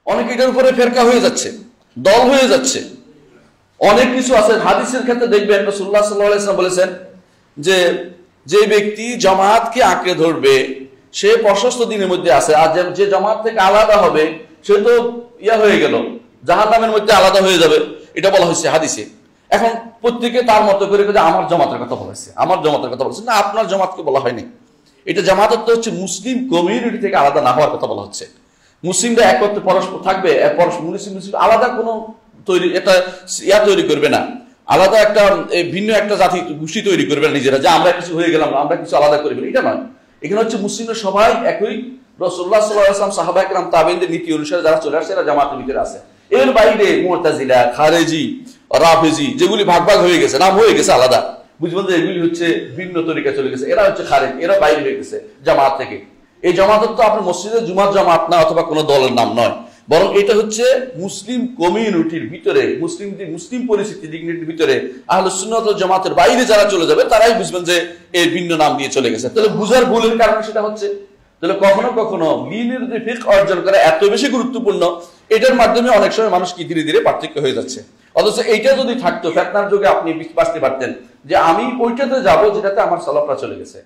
অনেকে এটার উপরে ফেরকা হয়ে যাচ্ছে, দল হয়ে যাচ্ছে। অনেক কিছু আছে হাদিসের ক্ষেত্রে দেখবেন রাসূলুল্লাহ সাল্লাল্লাহু আলাইহি ওয়াসাল্লাম বলেছেন যে যে ব্যক্তি জামাতকে আঁকড়ে ধরবে সে প্রশস্ত দিনের মধ্যে আছে, আর যে জামাত থেকে আলাদা হবে সে তো হয়ে গেল, জাহান্নামের মধ্যে আলাদা হয়ে যাবে, এটা বলা হয়েছে হাদিসে। এখন প্রত্যেকে তার মতো করে আমার জামাতের কথা বলেছে, আমার জামাতের কথা বলেছে না, আপনার জামাতকে বলা হয়নি। এটা জামাত হচ্ছে মুসলিম কমিউনিটি থেকে আলাদা না হওয়ার কথা বলা হচ্ছে। মুসলিমরা একত্রে পরস্পর থাকবে, মুসলিম আলাদা কোনো তৈরি করবে না, আলাদা একটা ভিন্ন একটা জাতি গোষ্ঠী তৈরি করবে না নিজেরা, যে আমরা কিছু হয়ে গেলাম, আমরা কিছু আলাদা করবে না, এটা নয়। এখানে হচ্ছে মুসলিমরা সবাই একই রাসূলুল্লাহ সাল্লাল্লাহু আলাইহি ওয়াসাল্লাম সাহাবায়ে কেরাম তাবেঈনদের নীতি অনুসারে যারা চলে আসছে এরা জামাতের ভিতরে আছে। এর বাইরে মুতাজিলা, খারেজি, রাফিজি যেগুলি ভাগ ভাগ হয়ে গেছে, নাম হয়ে গেছে আলাদা, বুঝবেন যে এগুলি হচ্ছে ভিন্ন তরিকা চলে গেছে, এরা হচ্ছে খারেজ, এরা বাইরে হয়ে গেছে জামাত থেকে। এই জামাত তো আপনার মসজিদের জুমার জামাত না, অথবা কোনো দলের নাম নয়, বরং এটা হচ্ছে মুসলিম কমিউনিটির ভিতরে, মুসলিম পরিস্থিতি ডিগনিটির ভিতরে আহলুস সুন্নাত ওয়াল জামাতের বাইরে যারা চলে যাবে তারাই বুঝবেন যে এর ভিন্ন নাম দিয়ে চলে গেছে। তাহলে বুঝার ভুলের কারণে সেটা হচ্ছে। তাহলে কখনো কখনো দ্বীনের যে ফিকহ অর্জন করা এত বেশি গুরুত্বপূর্ণ, এটার মাধ্যমে অনেক সময় মানুষ কি ধীরে ধীরে পার্থক্য হয়ে যাচ্ছে। অথচ এইটা যদি থাকতো, ফিতনার যুগে আপনি বাঁচতে পারতেন যে আমি ওইটাতে যাবো যেটাতে আমার সালাফরা চলে গেছে।